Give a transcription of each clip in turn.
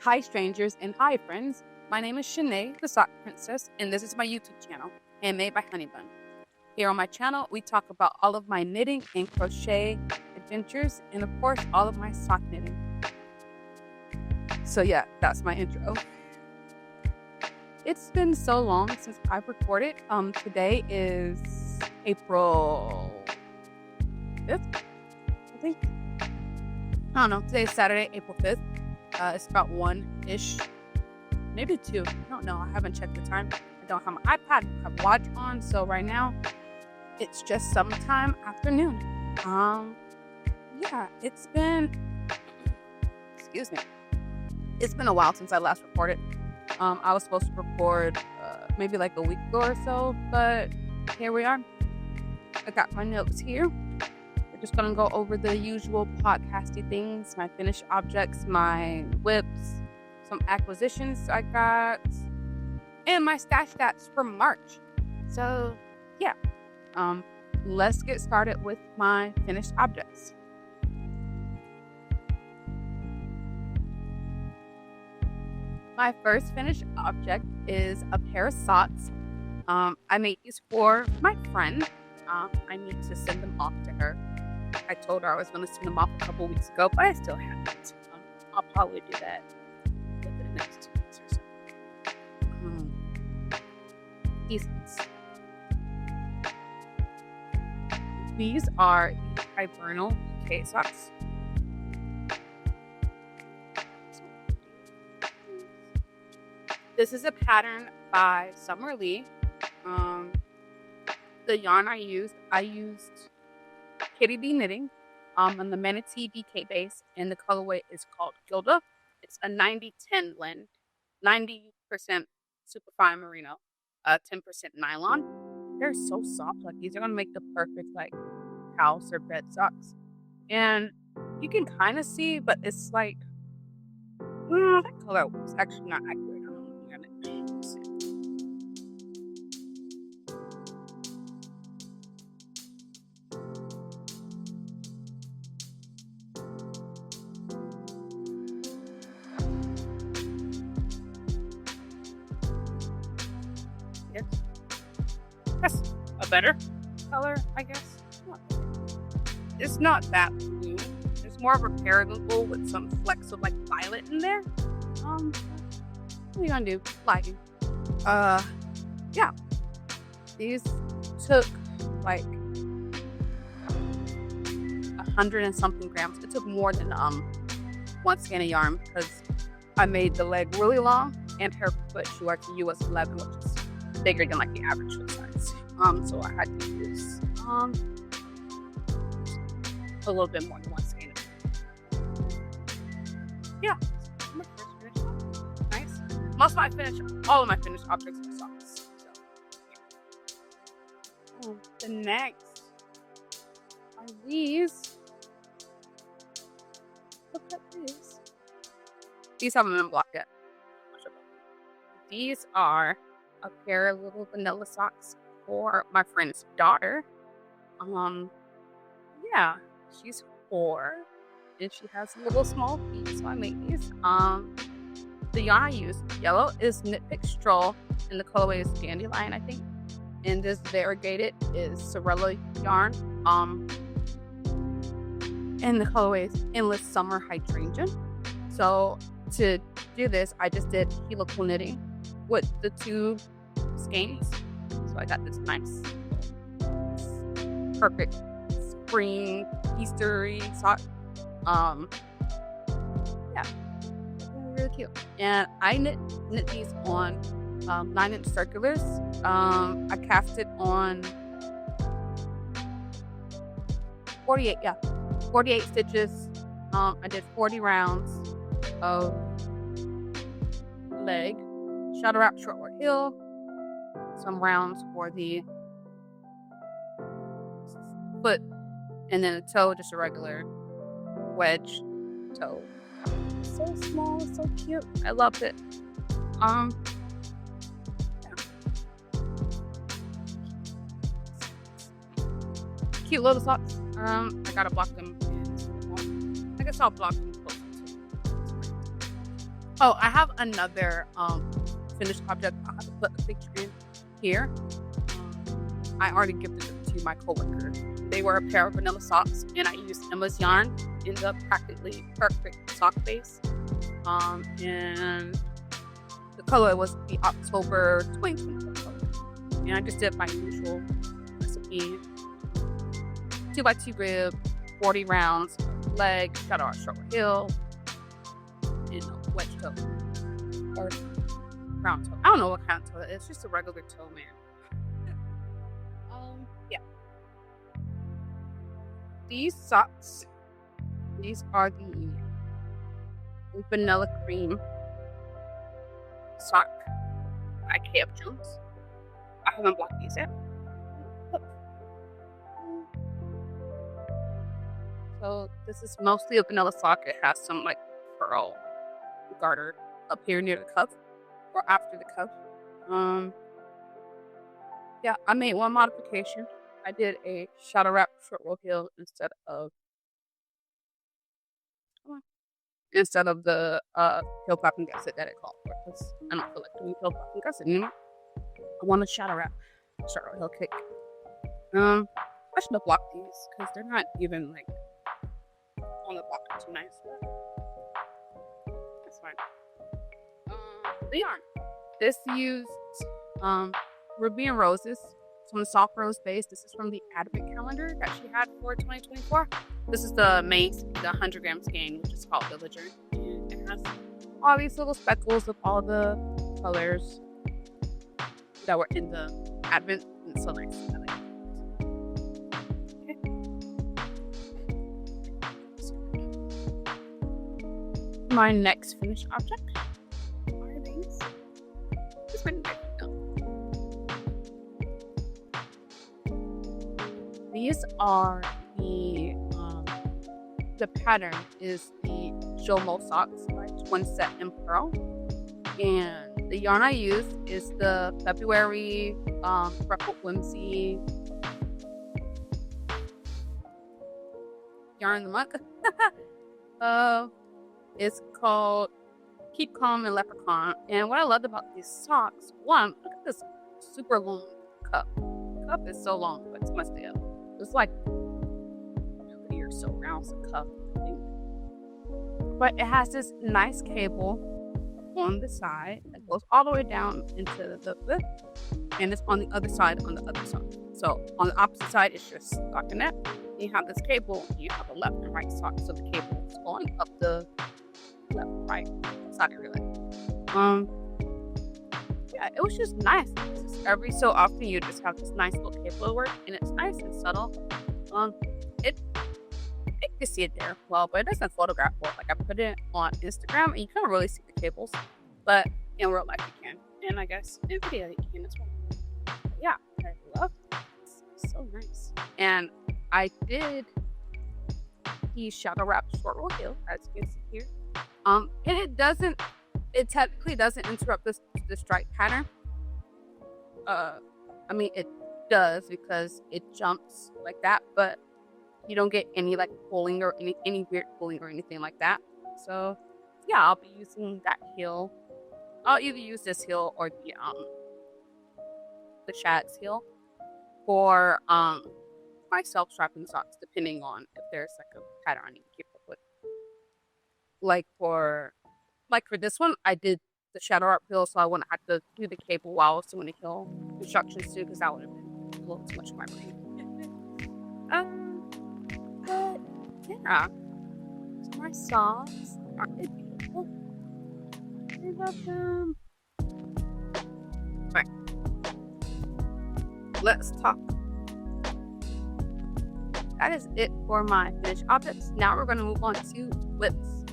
Hi strangers and hi friends, my name is Shanae, the Sock Princess, and this is my YouTube channel, Handmade by Honeybun. Here on my channel, we talk about all of my knitting and crochet adventures, and of course, all of my sock knitting. So yeah, that's my intro. It's been so long since I've recorded. Today is April 5th, I think. I don't know, today is Saturday, April 5th. It's about 1-ish, maybe 2. I don't know. I haven't checked the time. I don't have my iPad. I have a watch on, so right now it's just sometime afternoon. Yeah, it's been a while since I last recorded. I was supposed to record maybe like a week ago or so, but here we are. I got my notes here. We're just gonna go over the usual podcasty things, my finished objects, my whips, some acquisitions I got, and my stash stats for March. So yeah, let's get started with my finished objects. My first finished object is a pair of socks. I made these for my friend. I need to send them off to her. I told her I was going to send them off a couple weeks ago, but I still haven't. I'll probably do that within the next 2 weeks or so. These are the Hibernal DK socks. This is a pattern by Summer Lee. The yarn I used KittyBea knitting on the Manatee DK base, and the colorway is called Gilda. It's a 90-10 blend, 90% superfine merino, 10% nylon. They're so soft. Like, these are gonna make the perfect like house or bed socks. And you can kind of see, but it's like that color was actually not accurate. That's a better color, I guess. It's not that blue. It's more of a periwinkle with some flecks of like violet in there. What are you gonna do? Lighting. Yeah. These took like 100 and something grams. It took more than one skein of yarn because I made the leg really long and her foot. She wears a US 11, which is bigger than like the average foot size. So I had to use a little bit more than one skein. Yeah. My first finished object. Nice. All of my finished objects are socks. So the next are these. Look at these. These haven't been blocked yet. These are a pair of little vanilla socks for my friend's daughter. Yeah, she's 4 and she has little small feet, so I made these. The yarn I use, yellow, is Knit Pick Stroll, and the colorway is Dandelion, I think. And this variegated is Sewrella yarn. And the colorway is Endless Summer Hydrangea. So to do this, I just did helical knitting with the 2 skeins. So I got this nice, perfect spring Eastery sock. Yeah, really cute. And I knit these on 9-inch circulars. I casted on 48 stitches. I did 40 rounds of leg, shoulder wrap, shortward heel, some rounds for the foot, and then a toe, just a regular wedge toe. So small, so cute. I loved it. Yeah. Cute little socks. I gotta block them. I guess I'll block them close to Oh, I have another finished object. I'll have to put a picture in here. I already gifted it to my coworker. They were a pair of vanilla socks, and I used Emma's yarn in the practically perfect sock base. And the color was the October 2024 color. And I just did my usual recipe: 2x2 rib, 40 rounds, leg, shadow out short heel, and a wedge toe or round toe. I don't know what kind of toe it is. It's just a regular toe, man. Yeah. These socks. These are the vanilla cream sock by KF Jones. I haven't blocked these yet. Look. So this is mostly a vanilla sock. It has some like pearl garter up here near the cuff or after the cuff. Yeah, I made one modification. I did a shadow wrap short roll heel instead of the heel flap and gusset that it called for, because I don't feel like doing heel flap and gusset anymore. I want a shadow wrap short roll heel kick. I should have blocked these because they're not even like on the block too nice. That's fine. The yarn. This used Ruby and Roses from the soft rose base. This is from the advent calendar that she had for 2024. This is the main, the 100 gram skein, which is called Villager. And it has all these little speckles of all the colors that were in the advent. And it's so nice. I like it. Okay. My next finished object are these. This one. These are the pattern is the JoMo socks by Twinset and Purl, and the yarn I use is the February Freckled Whimsy yarn of the month. It's called Keep Calm and Leprechaun. And what I loved about these socks, one, look at this super long cup. The cup is so long, but it's must be up. It's like 30 or so rounds of cup, I think. But it has this nice cable on the side that goes all the way down into the lip, and it's on the other side on the other side. So on the opposite side, it's just stockinette. You have this cable, you have a left and right sock, so the cable is going up the left, right side of your leg. Yeah, it was just nice. Just every so often you just have this nice little cable at work, and it's nice and subtle. It you can see it there well, but it doesn't photograph well. Like I put it on Instagram and you can't really see the cables, but in real life you can, and I guess in video you can as well. But yeah, I love it. It's so nice. And I did the shadow wrap short roll heel, as you can see here. And it technically doesn't interrupt the stripe pattern. I mean it does because it jumps like that, but you don't get any like pulling or any weird pulling or anything like that. So yeah, I'll be using that heel. I'll either use this heel or the Shad's heel for my self-strapping socks, depending on if there's like a pattern I need to keep up with. Like for this one, I did the shadow wrap heel, so I wouldn't have to do the cable while I was doing the heel instructions too, because that would have been a little too much for my brain. But yeah, so my socks aren't they beautiful? I love them. Alright, let's talk. That is it for my finished objects. Now we're going to move on to whips.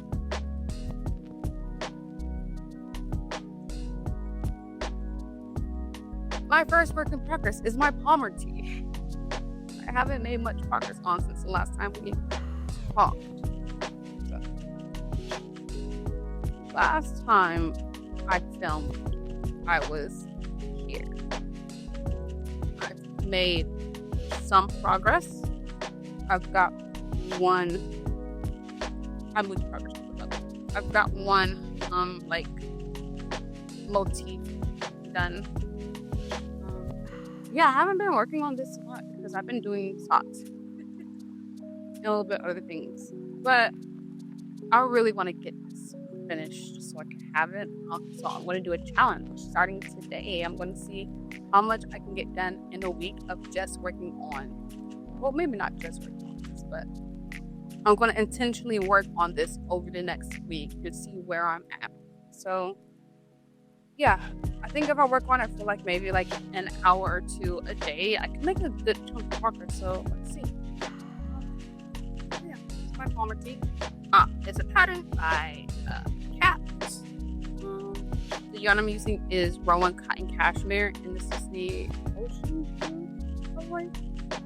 My first work in progress is my Palmer tee. I haven't made much progress on since the last time we talked. Last time I filmed, I was here. I've made some progress. I've got one. I moved progress. I've got one like motif done. Yeah, I haven't been working on this a lot because I've been doing socks and a little bit other things, but I really want to get this finished so I can have it. So I'm going to do a challenge starting today. I'm going to see how much I can get done in a week of just working on, well, maybe not just working on this, but I'm going to intentionally work on this over the next week to see where I'm at. So yeah, I think if I work on it for like maybe like an hour or two a day, I can make a good chunk of marker. So let's see. Yeah, it's my Palmer tea. It's a pattern by Cats. The yarn I'm using is Rowan Cotton Cashmere, and this is the Ocean Blue,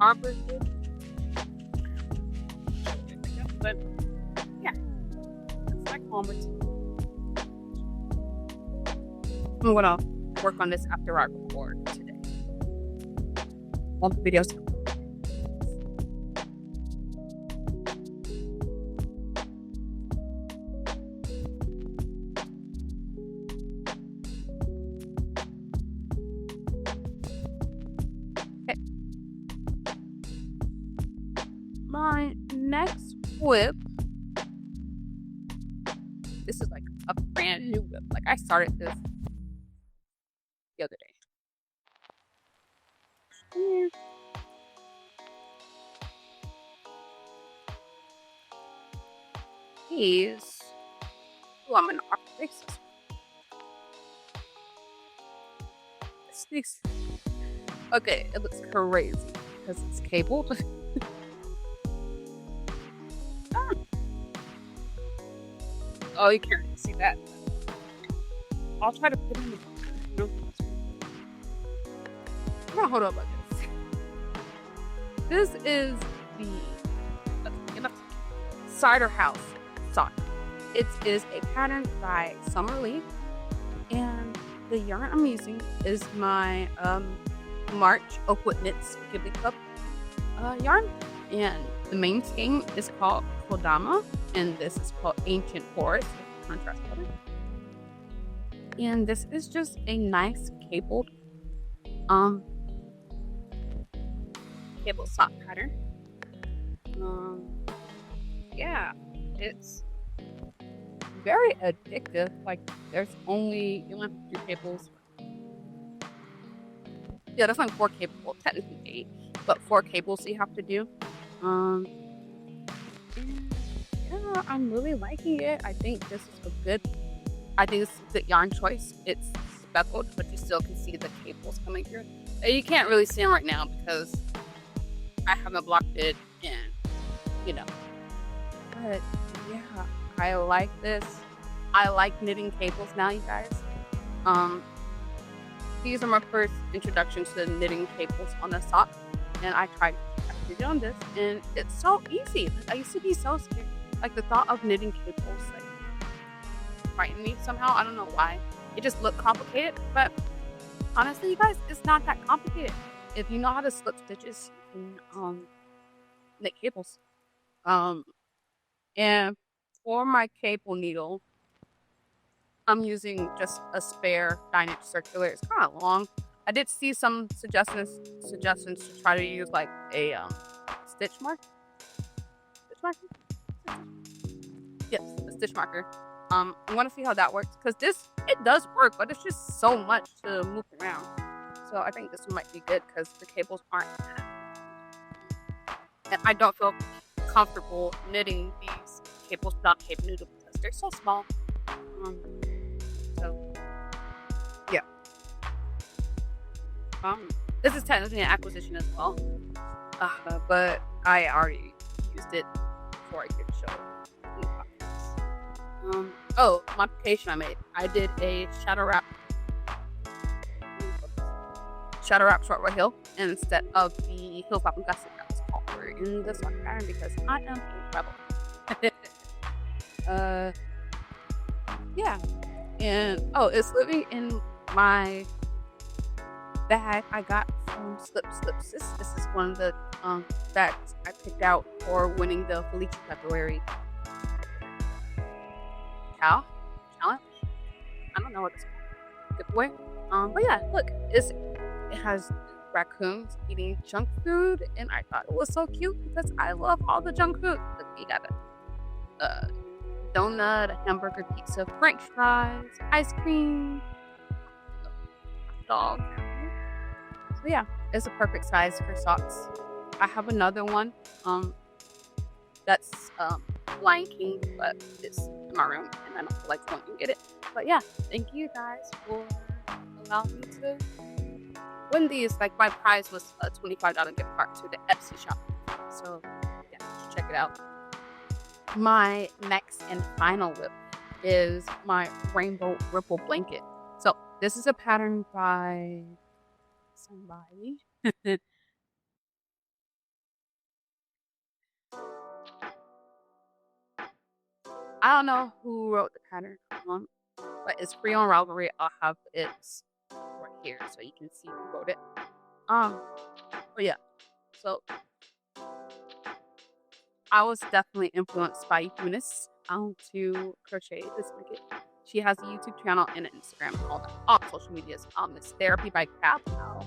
Arbor Blue. But yeah, it's my Palmer tea. I'm gonna work on this after I record today. All the videos. Okay. My next whip. This is like a brand new whip. Like I started this the other day. Yeah. These. Oh, I'm gonna fix this. Okay, it looks crazy because it's cabled. Oh, you can't see that. I'll try to put it in the book. I'm gonna hold up like this. This is the Cider House sock. It is a pattern by Summerlee, and the yarn I'm using is my March Oakwood Knits Ghibli Cup yarn, and the main skein is called Kodama, and this is called Ancient Forest, contrast color. And this is just a nice cabled sock pattern. Yeah, it's very addictive. Like there's only, you only have 2 cables. Yeah, there's like 4 cables, well, technically 8, but 4 cables you have to do. Yeah, I'm really liking it. I think this is a good yarn choice. It's speckled, but you still can see the cables coming through. You can't really see them right now because I haven't blocked it in, but yeah, I like this. I like knitting cables now, you guys. These are my first introduction to knitting cables on a sock, and I tried to do on this, and it's so easy. I used to be so scared. Like the thought of knitting cables like frightened me somehow. I don't know why. It just looked complicated, but honestly, you guys, it's not that complicated. If you know how to slip stitches, you can knit cables. And for my cable needle, I'm using just a spare 9-inch circular. It's kind of long. I did see some suggestions to try to use like a stitch marker. Yes, a stitch marker. I want to see how that works because it does work, but it's just so much to move around. So I think this one might be good because the cables aren't that. And I don't feel comfortable knitting these cables without cable needle because they're so small. So yeah. This is technically an acquisition as well, but I already used it before I could show it. Oh, modification I made. I did a shadow wrap short row heel instead of the heel flap and gusset that was called for in this one pattern because I am a rebel. Yeah, and it's living in my bag I got from Slip Sis. This is one of the that I picked out for winning the Felice February challenge. I don't know what it's called. Giveaway. But yeah, look, it has raccoons eating junk food, and I thought it was so cute because I love all the junk food. Look, you got a donut, a hamburger, pizza, French fries, ice cream, dog. So yeah, it's a perfect size for socks. I have another one that's blanking, but it's in my room and I don't feel like going to get it. But yeah, thank you guys for allowing me to win these. Like, my prize was a $25 gift card to the Etsy shop. So yeah, check it out. My next and final whip is my rainbow ripple blanket. So this is a pattern by somebody. I don't know who wrote the pattern, but it's free on Ravelry. I'll have it right here so you can see who wrote it. But yeah, so I was definitely influenced by Eunice to crochet this blanket. She has a YouTube channel and an Instagram and all social medias. It's Therapy by Craft. I'll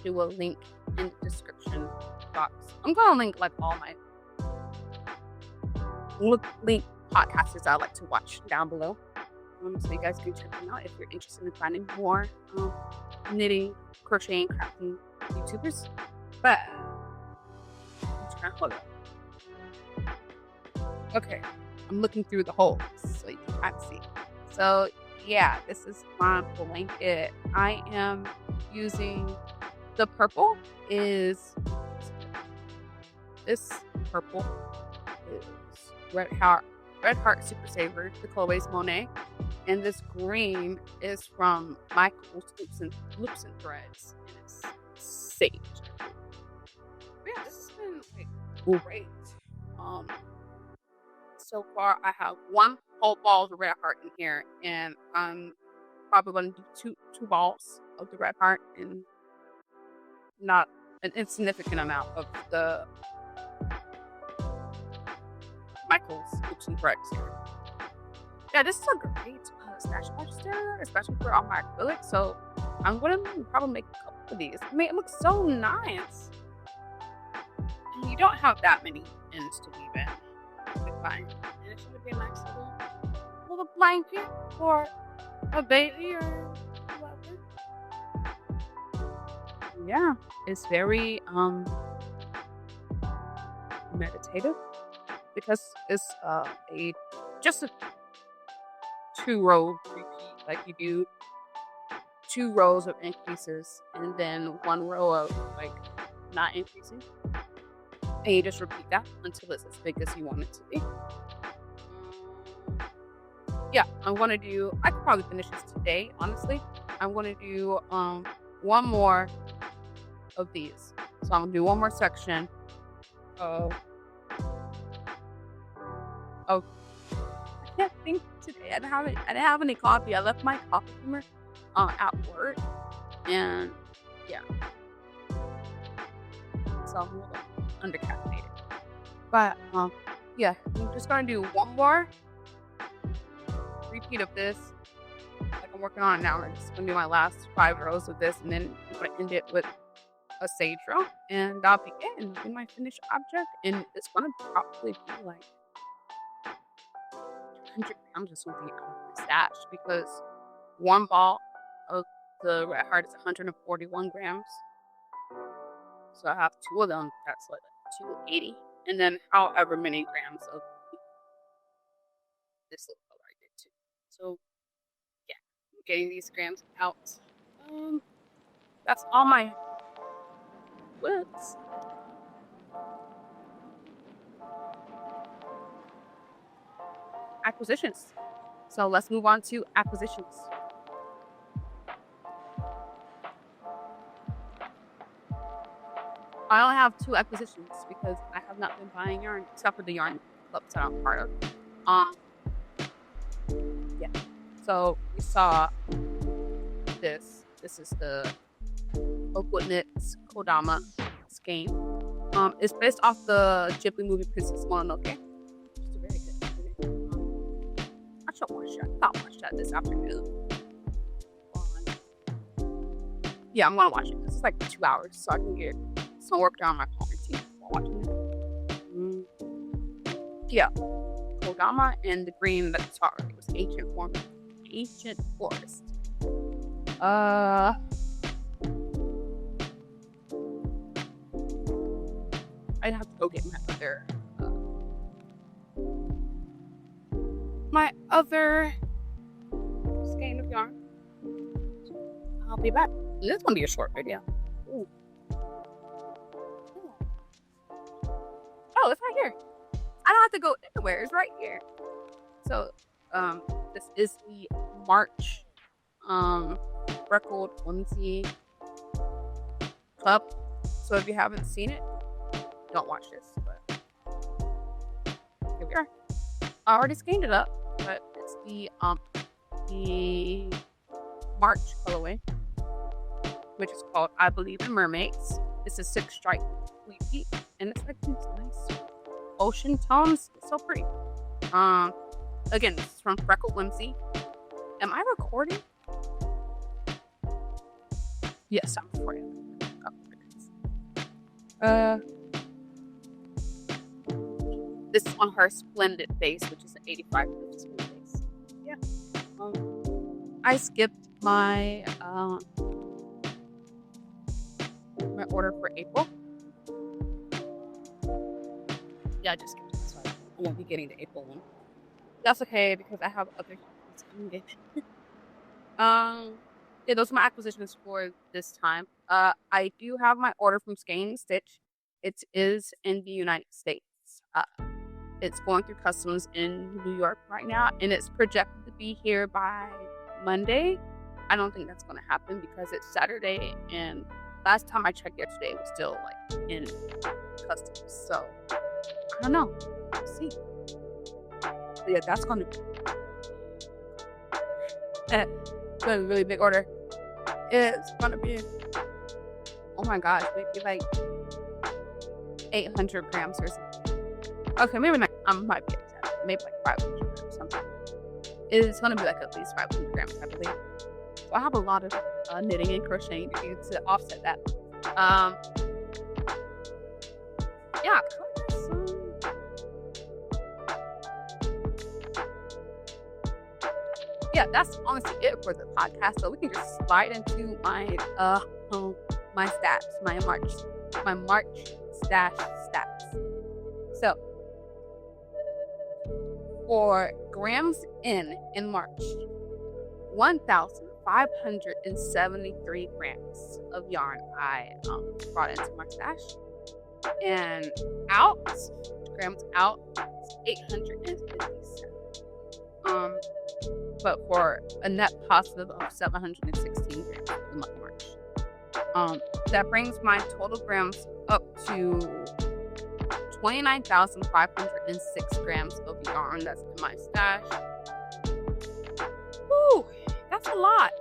do a link in the description box. I'm gonna link like all my link podcasts I like to watch down below. So you guys can check them out if you're interested in finding more knitting, crocheting, crafting YouTubers. But I'm trying to hold up. Okay, I'm looking through the holes so you can kind of see. So yeah, this is my blanket. I am using the purple is this purple is Red Heart Super Saver. The colorway is Monet, and this green is from Michael's Loops and Threads, and it's Sage. Yeah, this has been like great. So far I have one whole ball of the red heart in here, and I'm probably going to do two balls of the red heart and not an insignificant amount of the Michael's Loops and Threads here. Yeah, this is a great stash register, especially for all my acrylics. So I'm going to probably make a couple of these. I mean, it looks so nice. And you don't have that many ends to weave in. Fine. And it should be a nice little blanket for a baby or whatever. Yeah, it's very meditative because it's just a 2-row repeat. Like, you do 2 rows of increases and then 1 row of like not increasing. And you just repeat that until it's as big as you want it to be. Yeah, I'm going to do, I could probably finish this today, honestly. I'm going to do one more of these. So I'm going to do one more section of I can't think today. I didn't have any coffee. I left my coffee creamer at work. And yeah. So I'm a little undercaffeinated. But yeah, I'm just gonna do one more repeat of this. Like, I'm working on it now. I'm just gonna do my last 5 rows of this, and then I'm gonna end it with a sage row, and that'll be it. And be my finished object. And it's gonna probably be like 100 grams or something out of my stash, because one ball of the red heart is 141 grams. So I have 2 of them. That's like 280, and then however many grams of this little color I did too. So yeah, I'm getting these grams out. That's all my whips. Acquisitions. So let's move on to acquisitions. I only have 2 acquisitions because I have not been buying yarn, except for the yarn clubs that I'm part of. Yeah. So we saw this. This is the Oakwood Knits Kodama skein. It's based off the Ghibli movie Princess Mononoke. Just a very good movie. I should watch that. I'll watch that this afternoon. Yeah, I'm gonna watch it. This is like 2 hours, so I can get some work done on my quarantine while watching it. Yeah, Kodama and the green that it's already was Ancient Forest. I'd have to go get my other skein of yarn. I'll be back. This is gonna be a short video. Ooh. Oh, it's right here. I don't have to go anywhere. It's right here. So, this is the March, Freckled Whimsy cup. So if you haven't seen it, don't watch this. But here we are. I already scanned it up, but it's the March colorway, which is called I Believe in Mermaids. It's a 6-stripe repeat, and it's like these nice ocean tones. It's so pretty. Again, this is from Freckled Whimsy. Am I recording? Yes, I'm recording. This is on her Splendid base, which is an 85 proof smooth base. Yeah. I skipped my my order for April. Yeah, I just skipped it, so I won't be getting the April one. That's okay because I have other things coming in. Yeah, those are my acquisitions for this time. I do have my order from Skein Stitch. It is in the United States. It's going through customs in New York right now, and it's projected to be here by Monday. I don't think that's going to happen because it's Saturday, and last time I checked yesterday, it was still like in customs. So I don't know. We'll see. But yeah, that's going to be a really big order. It's going to be, oh my gosh, maybe like 800 grams or something. Okay, maybe not. I might be exact. Maybe like 500 grams or something. It's going to be like at least 500 grams, I believe. So I have a lot of knitting and crocheting to do to offset that. Yeah. Yeah, that's honestly it for the podcast. So we can just slide into my my stats, my March stash stats. So for grams in March, 1,573 grams of yarn I brought into my stash, and grams out 857. But for a net positive of 716 grams for the month of March. That brings my total grams up to 29,506 grams of yarn that's in my stash. Whew, that's a lot.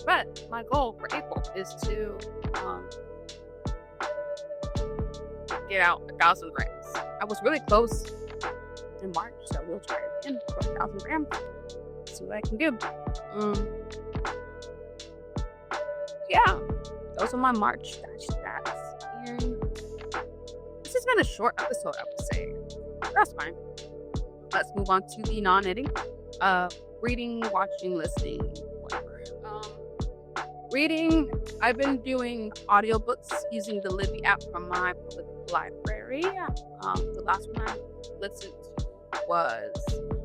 But my goal for April is to get out 1,000 grams. I was really close in March, so we'll try it again for 1,000 grams. See what I can do. Yeah, those are my March stash stats. And this has been a short episode, I would say. That's fine. Let's move on to the non-knitting. Reading, watching, listening, whatever. Reading, I've been doing audiobooks using the Libby app from my public library. The last one I listened to was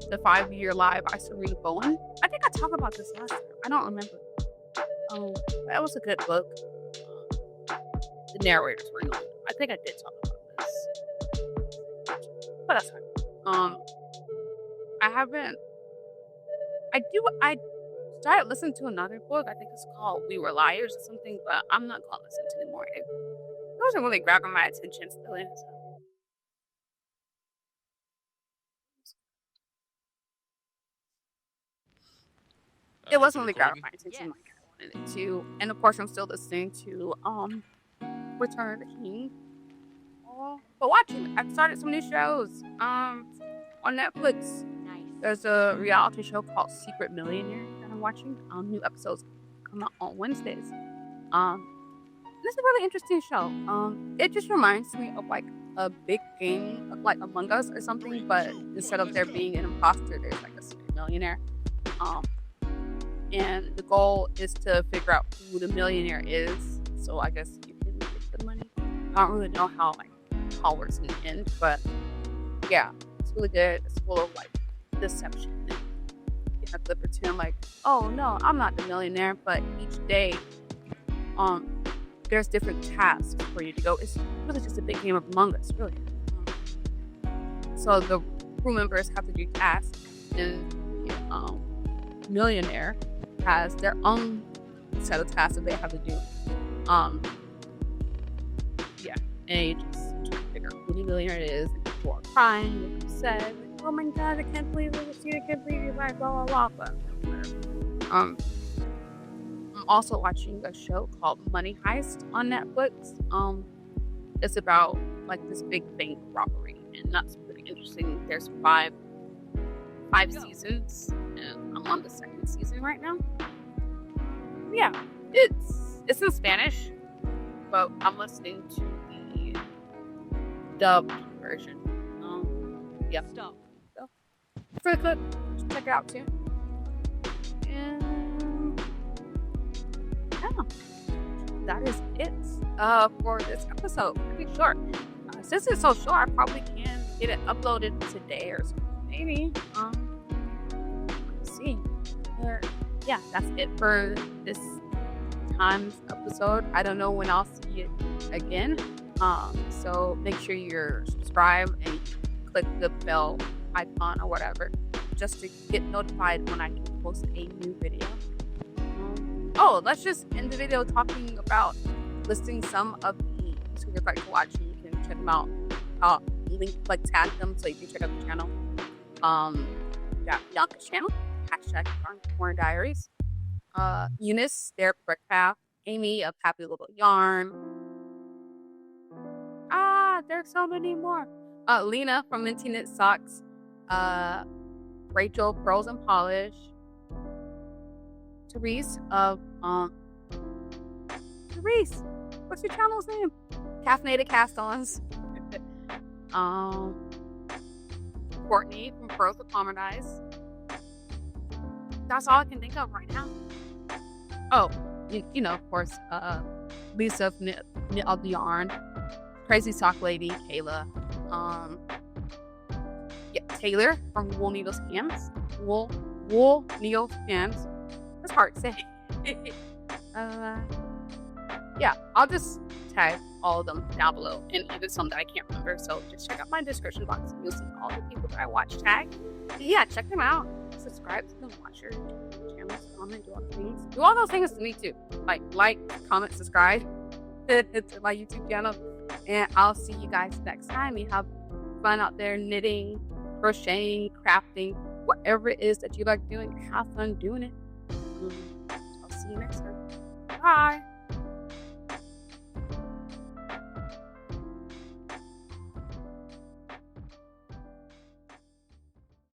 The 5-Year Life by Serena Bowen. I think I talked about this last time. I don't remember. That was a good book. The narrator's really good. I think I did talk about this. But that's fine. I started listening to another book. I think it's called We Were Liars or something, but I'm not gonna listen to it anymore. It wasn't really grabbing my attention still. It wasn't really grabbing my attention like I wanted it to. And of course I'm still listening to Return of the King. But watching, I've started some new shows on Netflix. Nice. There's a reality show called Secret Millionaire that I'm watching. New episodes come out on Wednesdays. This is a really interesting show. It just reminds me of like a big game of like Among Us or something, but instead of there being an imposter, there's like a secret millionaire. And the goal is to figure out who the millionaire is. So I guess you can get the money. I don't really know how it works in the end, but yeah, it's really good. It's full of like deception. You have to pretend like, oh no, I'm not the millionaire, but each day, there's different tasks for you to go. It's really just a big game of Among Us, really. So the crew members have to do tasks, and millionaire has their own set of tasks that they have to do. And you just figure out who the millionaire is. And people are crying, they're upset. Like, oh my god, I can't believe it. I can't believe it. Blah blah blah. But I'm also watching a show called Money Heist on Netflix. It's about like this big bank robbery, and that's pretty interesting. There's five seasons, and I'm on the second season right now. Yeah, it's in Spanish, but I'm listening to the dubbed version. Yeah. So for the clip, just check it out too. And yeah, that is it for this episode. Pretty short. Since it's so short, I probably can get it uploaded today or something. Maybe. Let's see. Yeah, that's it for this time's episode. I don't know when I'll see it again. So make sure you're subscribed and click the bell icon or whatever just to get notified when I can post a new video. Let's just end the video talking about listing some of the YouTubers like to watch, and you can check them out. I'll link, like, tag them so you can check out the channel. Bianca's channel, #Corner Diaries. Eunice, their Craft. Amy of Happy Little Yarn. There's so many more. Lena from Minty Knit Socks. Rachel, Pearls and Polish. Therese of Therese, what's your channel's name? Caffeinated Cast-Ons. Courtney from Pearls with Harmonize. That's all I can think of right now. You know, of course, Lisa of Knit of the Yarn. Crazy Sock Lady, Kayla. Taylor from Wool Needles Hands. Wool Needles Hands. That's hard to say. I'll just tag all of them down below, and even some that I can't remember. So just check out my description box. You'll see all the people that I watch tag. Yeah, check them out. Subscribe to them, watch your channels, comment, do all the things. Do all those things to me too. Like, comment, subscribe to my YouTube channel. And I'll see you guys next time. You have fun out there knitting, crocheting, crafting, whatever it is that you like doing. Have fun doing it. I'll see you next time. Bye.